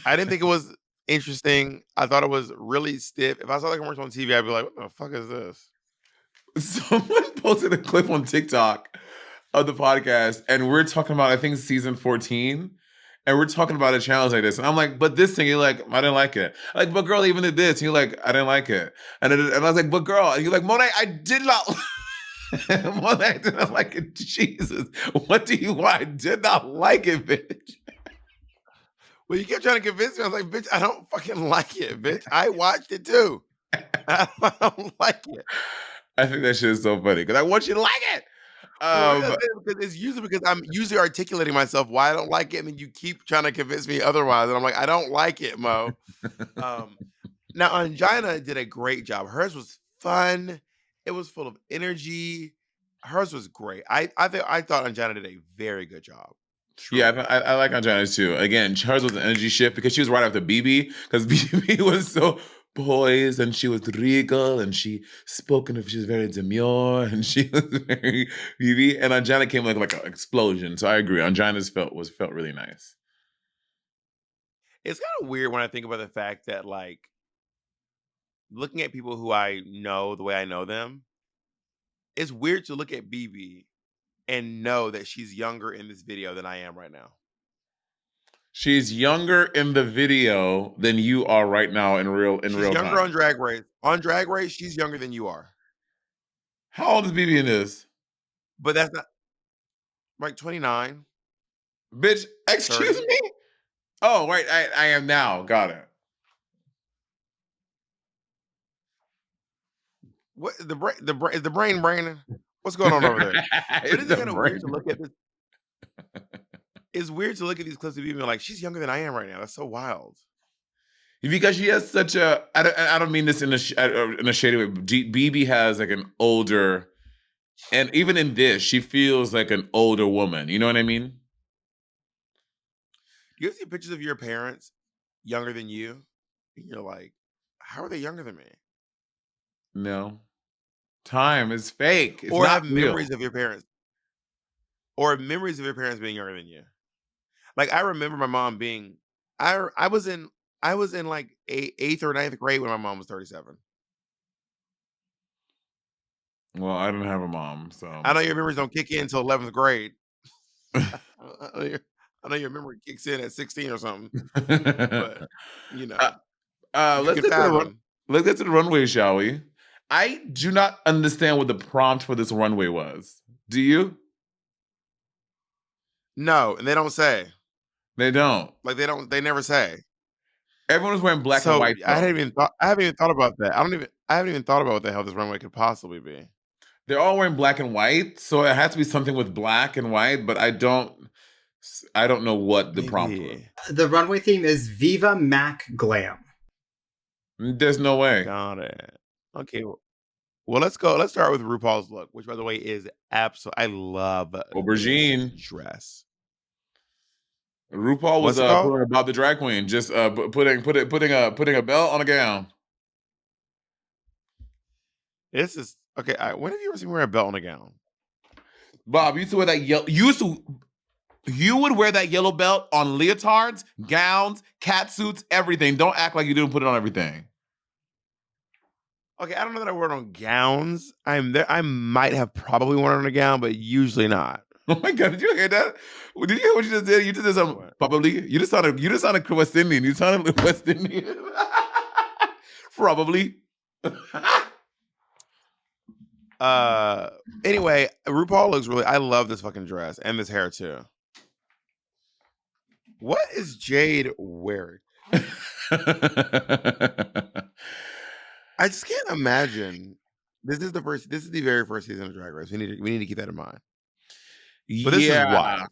I didn't think it was interesting. I thought it was really stiff. If I saw the commercial on TV, I'd be like, what the fuck is this? Someone posted a clip on TikTok of the podcast, and we're talking about, I think, season 14, and we're talking about a challenge like this. And I'm like, but this thing, you're like, I didn't like it. Like, but girl, even did this. And you're like, I didn't like it. And I was like, but girl, and you're like, Monet, I did not. Monet, I did not like it. Jesus, what do you want? I did not like it, bitch. Well, you kept trying to convince me. I was like, bitch, I don't fucking like it, bitch. I watched it too. I don't like it. I think that shit is so funny because I want you to like it. It's usually because I'm usually articulating myself why I don't like it, and then you keep trying to convince me otherwise, and I'm like, I don't like it, Mo. Now, Angina did a great job. Hers was fun. It was full of energy. Hers was great. I thought Angina did a very good job. True. Yeah, I like Angina's too. Again, hers was an energy shift because she was right after BB, because BB was so poised and she was regal and she spoke and she was very demure and she was very BB. And Angina came like an explosion. So I agree. Angina's felt really nice. It's kind of weird when I think about the fact that, like, looking at people who I know the way I know them, it's weird to look at BB and know that she's younger in this video than I am right now. She's younger in the video than you are right now in real time. She's younger on Drag Race. On Drag Race, she's younger than you are. How old is BB in this? But that's not like 29. Bitch, excuse 30. Me? Oh, right. I am now. Got it. What is the brain braining? What's going on over there? But it's kind of weird to look at this. It's weird to look at these clips of people like, she's younger than I am right now. That's so wild. Because she has such a, I don't mean this in a shady way. BB has like an older, and even in this, she feels like an older woman. You know what I mean? You see pictures of your parents younger than you, and you're like, how are they younger than me? No. Time is fake. It's or not have real. memories of your parents. Or memories of your parents being younger than you. Like, I remember my mom being, I was in like 8th or 9th grade when my mom was 37. Well, I didn't have a mom, so I know your memories don't kick in until 11th grade. I know your memory kicks in at 16 or something. But you know, let's get to the runway, shall we? I do not understand what the prompt for this runway was. Do you? No, and they don't say. They don't. Like they never say. Everyone was wearing black and white. I haven't even thought about that. I haven't even thought about what the hell this runway could possibly be. They're all wearing black and white, so it has to be something with black and white, but I don't know what the prompt was. The runway theme is Viva Mac Glam. There's no way. Got it. Okay. Well, let's go. Let's start with RuPaul's look, which, by the way, is absolute. I love Aubergine this dress. RuPaul was What's it called? putting about the drag queen, just putting a belt on a gown. This is okay. When have you ever seen me wear a belt on a gown? Bob, you used to wear that yellow. You would wear that yellow belt on leotards, gowns, cat suits, everything. Don't act like you didn't put it on everything. Okay, I don't know that I wore it on gowns. I might have probably worn it on a gown, but usually not. Oh my god, did you hear that? Did you hear what you just did? You did this probably. You just sounded West Indian. You sounded West Indian. Probably. Anyway, RuPaul looks really. I love this fucking dress and this hair too. What is Jade wearing? I just can't imagine. This is the very first season of Drag Race. We need to keep that in mind. But this is wild.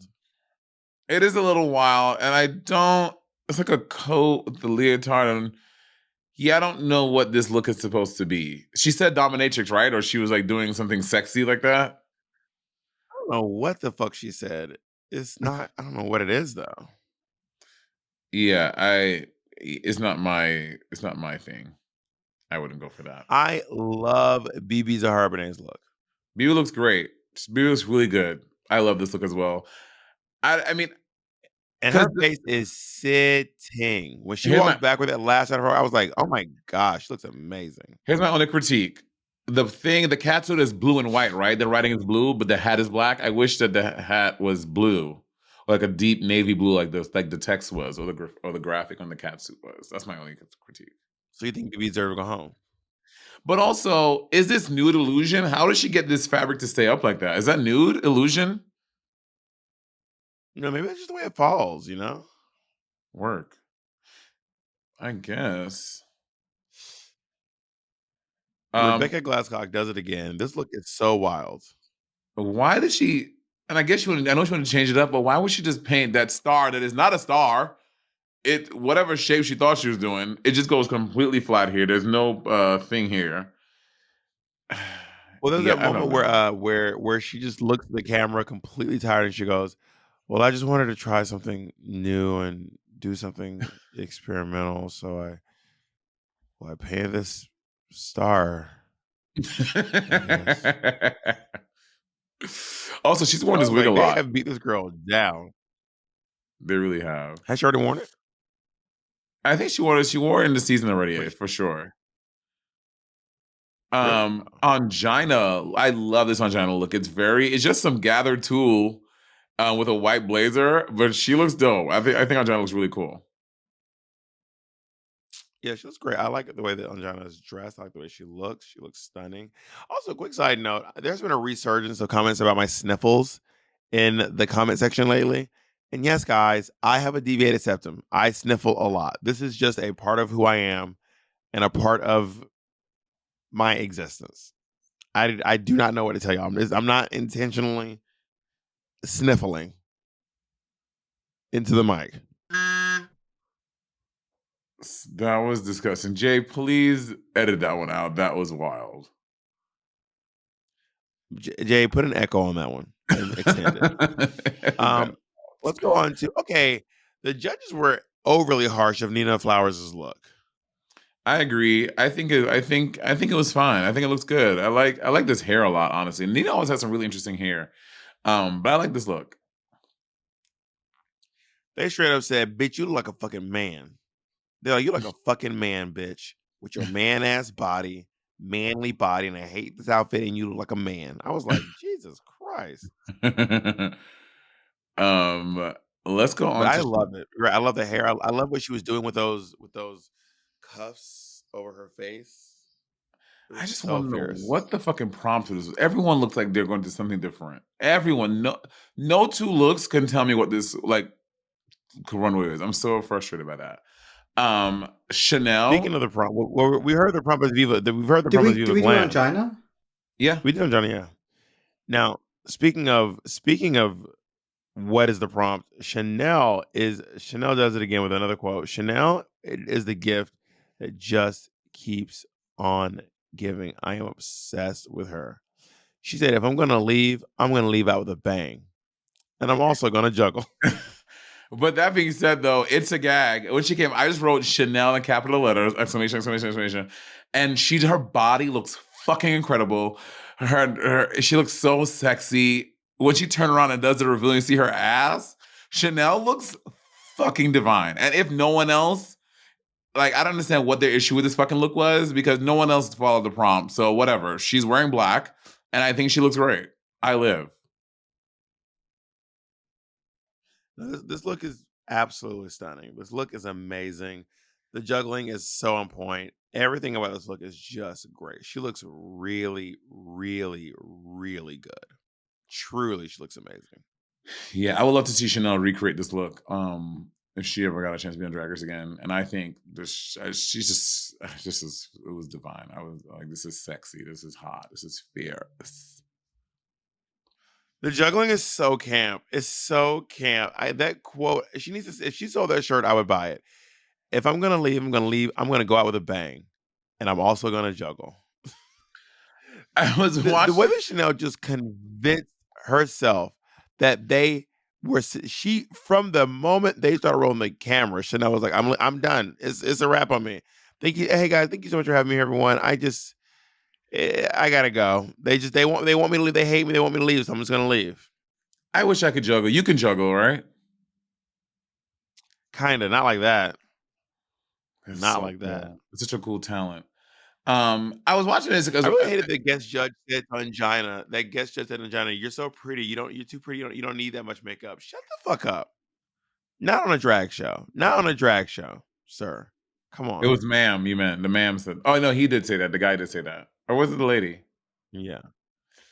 It is a little wild, and it's like a coat with the leotard, and I don't know what this look is supposed to be. She said dominatrix, right? Or she was like doing something sexy like that. I don't know what the fuck she said. It's not. I don't know what it is though. Yeah, it's not my thing. I wouldn't go for that. I love BB Zahara-Benet's look. BB looks great. BB looks really good. I love this look as well. I mean, and her face is sitting. When she walked back with that last out of her, I was like, oh my gosh, she looks amazing. Here's my only critique. The catsuit is blue and white, right? The writing is blue, but the hat is black. I wish that the hat was blue. Like a deep navy blue, like the text was, or the graphic on the catsuit was. That's my only critique. So you think BB deserves to go home? But also, is this nude illusion? How does she get this fabric to stay up like that? Is that nude illusion? No, maybe that's just the way it falls, you know? Work. I guess. Rebecca Glasscock does it again. This look is so wild. Why did she... And I know she wanted to change it up, but why would she just paint that star that is not a star? Whatever shape she thought she was doing, it just goes completely flat here. There's no thing here. Well, there's that moment where she just looks at the camera completely tired and she goes, well, I just wanted to try something new and do something experimental. So I painted this star. Also, she's worn this wig a lot. They have beat this girl down. They really have. Has she already worn it? I think she wore it. She wore it in the season already, for sure. Ongina, I love this Ongina look. It's just some gathered tulle with a white blazer, but she looks dope. I think Ongina looks really cool. Yeah, she looks great. I like the way that Ongina is dressed. I like the way she looks. She looks stunning. Also, quick side note, there's been a resurgence of comments about my sniffles in the comment section lately. And yes, guys, I have a deviated septum. I sniffle a lot. This is just a part of who I am and a part of my existence. I do not know what to tell y'all. I'm not intentionally sniffling into the mic. That was disgusting. Jay, please edit that one out. That was wild. Jay, put an echo on that one and extend it. Let's go on to, the judges were overly harsh of Nina Flowers' look. I agree. I think it was fine. I think it looks good. I like this hair a lot, honestly. Nina always has some really interesting hair. But I like this look. They straight up said, bitch, you look like a fucking man. They're like, you look like a fucking man, bitch, with your man-ass body, manly body, and I hate this outfit, and you look like a man. I was like, Jesus Christ. Let's go on. I love it. I love the hair. I love what she was doing with those cuffs over her face. I just want to know what the fucking prompt was. Everyone looks like they're going to do something different. Everyone, no two looks can tell me what this runway is. I'm so frustrated by that. Chanel. Speaking of the prompt, we heard the prompt as Viva. We've heard the prompt as Viva. Did we do Ongina? Yeah, we did Ongina. Yeah. Now, speaking of what is the prompt, Chanel does it again with another quote. Chanel is the gift that just keeps on giving. I am obsessed with her. She said, if I'm going to leave, I'm going to leave out with a bang. And I'm also going to juggle. But that being said, though, it's a gag. When she came, I just wrote Chanel in capital letters, exclamation, exclamation, exclamation. And her body looks fucking incredible. She looks so sexy. When she turned around and does the reveal, you see her ass. Chanel looks fucking divine. And if no one else, like, I don't understand what their issue with this fucking look was, because no one else followed the prompt. So whatever. She's wearing black, and I think she looks great. I live. This look is absolutely stunning. This look is amazing. The juggling is so on point. Everything about this look is just great. She looks really, really, really good. Truly, she looks amazing. Yeah, I would love to see Chanel recreate this look. If she ever got a chance to be on Drag Race again, and I think she's just it was divine. I was like, this is sexy, this is hot, this is fierce. The juggling is so camp. It's so camp. That quote, she needs to. If she sold that shirt, I would buy it. If I'm gonna leave, I'm gonna leave. I'm gonna go out with a bang, and I'm also gonna juggle. I was watching the way that Chanel just convinced herself that they were. She from the moment they started rolling the camera, Chanel was like, "I'm done. It's a wrap on me." Thank you, hey guys. Thank you so much for having me here, everyone. I gotta go. They want me to leave. They hate me. They want me to leave, so I'm just gonna leave. I wish I could juggle. You can juggle, right? Kinda, not like that. It's not so like that. cool. It's such a cool talent. I was watching this because I really hated the guest judge said to Angina. That guest judge said to Angina, "You're so pretty. You're too pretty. You don't need that much makeup. Shut the fuck up. Not on a drag show. Not on a drag show, sir. Come on." It was ma'am, you meant. The ma'am said, oh, no, he did say that. The guy did say that. Or was it the lady? Yeah.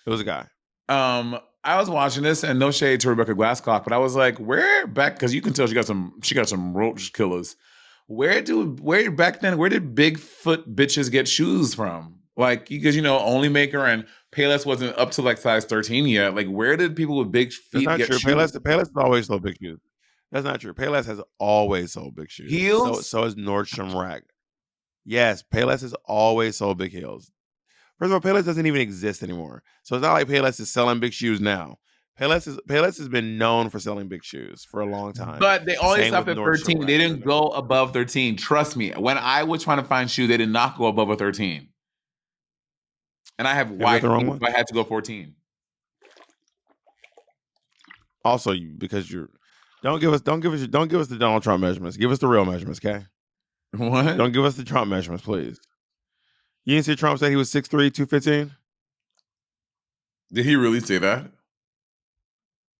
It was a guy. I was watching this, and no shade to Rebecca Glasscock, but I was like, where back, because you can tell she got some roach killers. Where did Bigfoot bitches get shoes from? Like, because Only Maker and Payless wasn't up to like size 13 yet. Like, where did people with big feet That's not get true. shoes? Payless has always sold big shoes. That's not true. Payless has always sold big shoes. Heels? So is Nordstrom Rack. Yes, Payless has always sold big heels. First of all, Payless doesn't even exist anymore. So it's not like Payless is selling big shoes now. Payless has been known for selling big shoes for a long time. But they only Same stopped with at Nordstrom 13. Rack. They didn't go above 13. Trust me. When I was trying to find shoes, they did not go above a 13. And I have wide feet, so I had to go 14. Also, because don't give us the Donald Trump measurements. Give us the real measurements, okay? What? Don't give us the Trump measurements, please. You didn't see Trump said he was 6'3", 215? Did he really say that?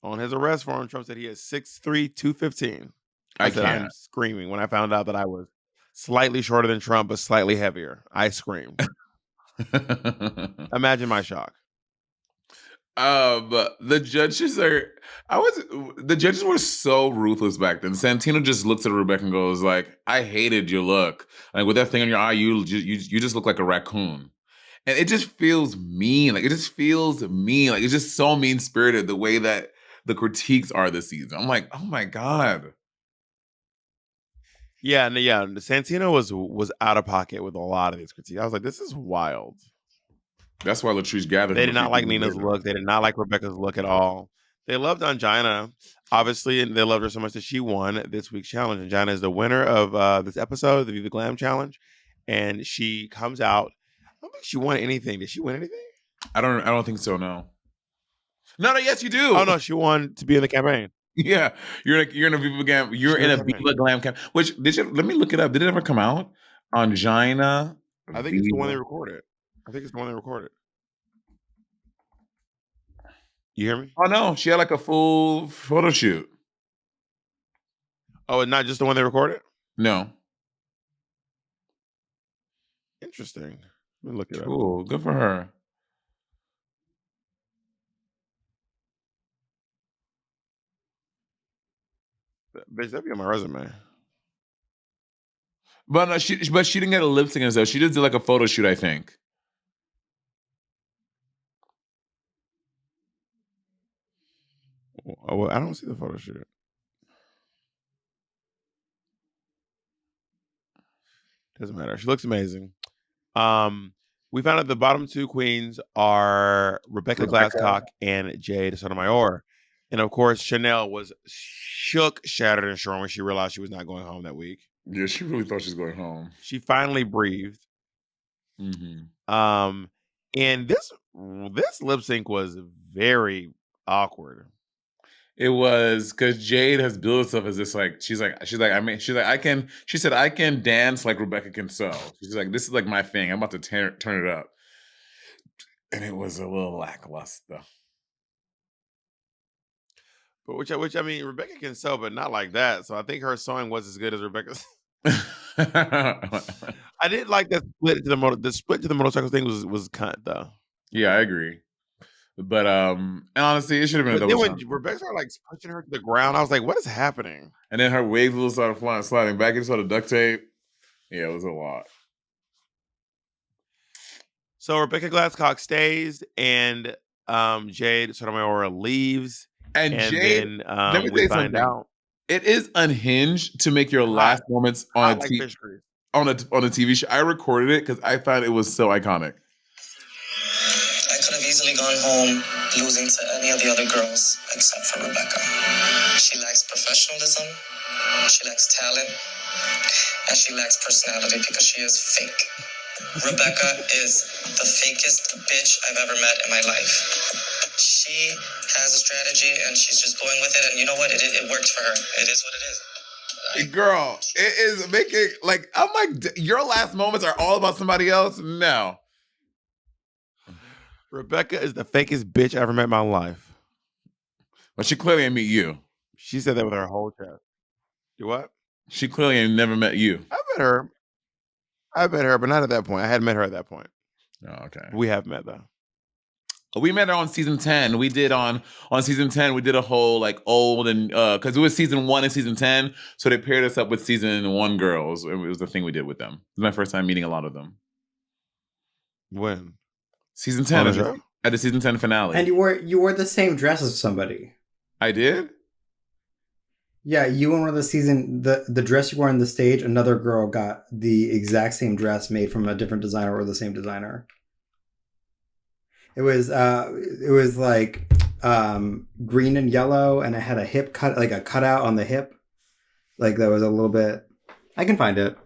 On his arrest form, Trump said he is 6'3", 215. I said, can't. I'm screaming when I found out that I was slightly shorter than Trump, but slightly heavier. I screamed. Imagine my shock. The judges were so ruthless back then. Santino just looks at Rebecca and goes like, I hated your look. Like, with that thing on your eye, you just look like a raccoon. And it just feels mean. Like, it's just so mean-spirited the way that the critiques are this season. I'm like, oh my God. Yeah. Santino was out of pocket with a lot of these critiques. I was like, this is wild. That's why Latrice gathered. They did not like Nina's look. They did not like Rebecca's look at all. They loved Angina, obviously, and they loved her so much that she won this week's challenge. Angina is the winner of this episode, the Viva Glam challenge, and she comes out. I don't think she won anything. Did she win anything? I don't think so. No. Yes, you do. Oh no, she won to be in the campaign. Yeah, you're in a Viva Glam. You're in a Viva Glam campaign. Which let me look it up. Did it ever come out? Angina. I think it's the one they recorded. You hear me? Oh no, she had like a full photo shoot. Oh, and not just the one they recorded? No. Interesting. Let me look it up. Cool. Good for her. Bitch, that'd be on my resume. But no, she didn't get a lip sync and stuff. She just did like a photo shoot, I think. Oh, well, I don't see the photo shoot. Doesn't matter. She looks amazing. We found out the bottom two queens are Rebecca Glasscock and Jade Sotomayor. And of course, Chanel was shook, shattered, and shorn when she realized she was not going home that week. Yeah, she really thought she was going home. She finally breathed. Mm-hmm. And this lip sync was very awkward. It was because Jade has built herself as this she said I can dance like Rebecca can sew. She's like, this is like my thing. I'm about to turn it up. And it was a little lackluster. But which I mean, Rebecca can sew, but not like that. So I think her sewing was as good as Rebecca's. I did like that split to the motorcycle thing was cunt though. Yeah, I agree. But and honestly, it should have been a double shot. Then when Rebecca started like pushing her to the ground, I was like, what is happening? And then her wigs started sliding back into the duct tape. Yeah, it was a lot. So Rebecca Glasscock stays and Jade Sotomayor leaves. And Jade, then we find out. It is unhinged to make your last moments on a TV show. I recorded it because I thought it was so iconic. I could have easily gone home losing to any of the other girls except for Rebecca. She lacks professionalism, she lacks talent, and she lacks personality because she is fake. Rebecca is the fakest bitch I've ever met in my life. She has a strategy and she's just going with it, and you know what? It worked for her. It is what it is. Girl, it is making I'm like, your last moments are all about somebody else? No. Rebecca is the fakest bitch I ever met in my life. But she clearly ain't meet you. She said that with her whole chest. You what? She clearly ain't never met you. I met her, but not at that point. I hadn't met her at that point. Oh, okay. We have met though. We met her on season 10. We did on season 10, we did a whole old and because it was season 1 and season 10. So they paired us up with season 1 girls. It was the thing we did with them. It was my first time meeting a lot of them. When? Season 10 at the season 10 finale. And you wore the same dress as somebody. I did? Yeah, you wore the dress you wore on the stage, another girl got the exact same dress made from a different designer or the same designer. It was like green and yellow, and it had a hip cut, like a cutout on the hip. Like that was a little bit. I can find it.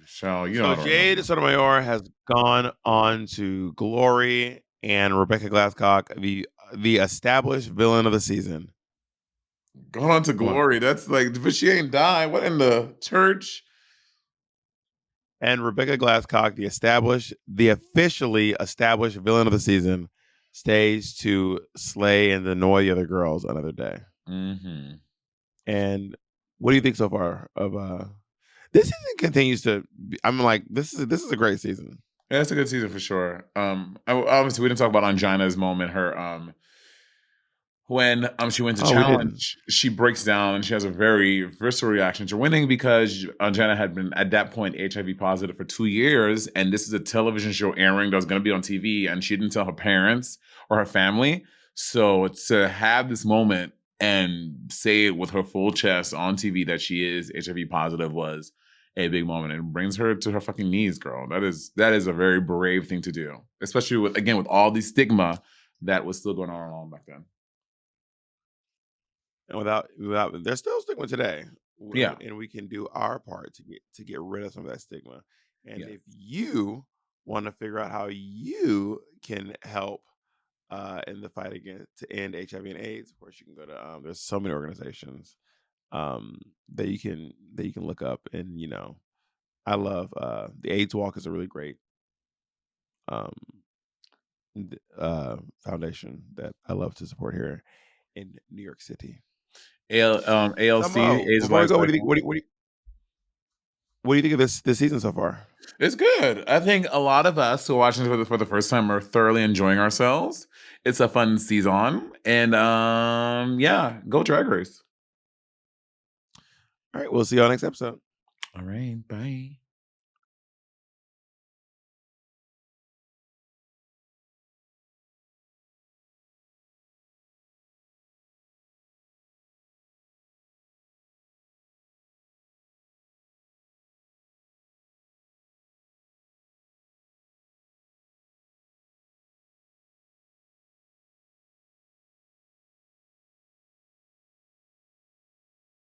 So Jade Sotomayor has gone on to glory, and Rebecca Glasscock, the established villain of the season. Gone on to glory. That's but she ain't died. What in the church? And Rebecca Glasscock, the officially established villain of the season, stays to slay and annoy the other girls another day. Mm-hmm. And what do you think so far of this season? Continues to I'm like, this is a great season. Yeah, it's a good season for sure. Obviously we didn't talk about Angina's moment. Her when she wins a challenge, she breaks down and she has a very visceral reaction to winning because Angina had been at that point HIV positive for 2 years, and this is a television show airing that was going to be on TV, and she didn't tell her parents or her family. So to have this moment and say it with her full chest on TV that she is HIV positive was a big moment. It brings her to her fucking knees, girl. That is a very brave thing to do, especially with all the stigma that was still going on back then. And without there's still stigma today. Yeah. And we can do our part to get rid of some of that stigma. And if you want to figure out how you can help in the fight to end HIV and AIDS, of course you can go to there's so many organizations that you can look up. And I love the AIDS Walk is a really great foundation that I love to support here in New York City. ALC. What do you think of this season so far? It's good. I think a lot of us who are watching it for the first time are thoroughly enjoying ourselves. It's a fun season, and go Drag Race. All right, we'll see y'all next episode. All right, bye.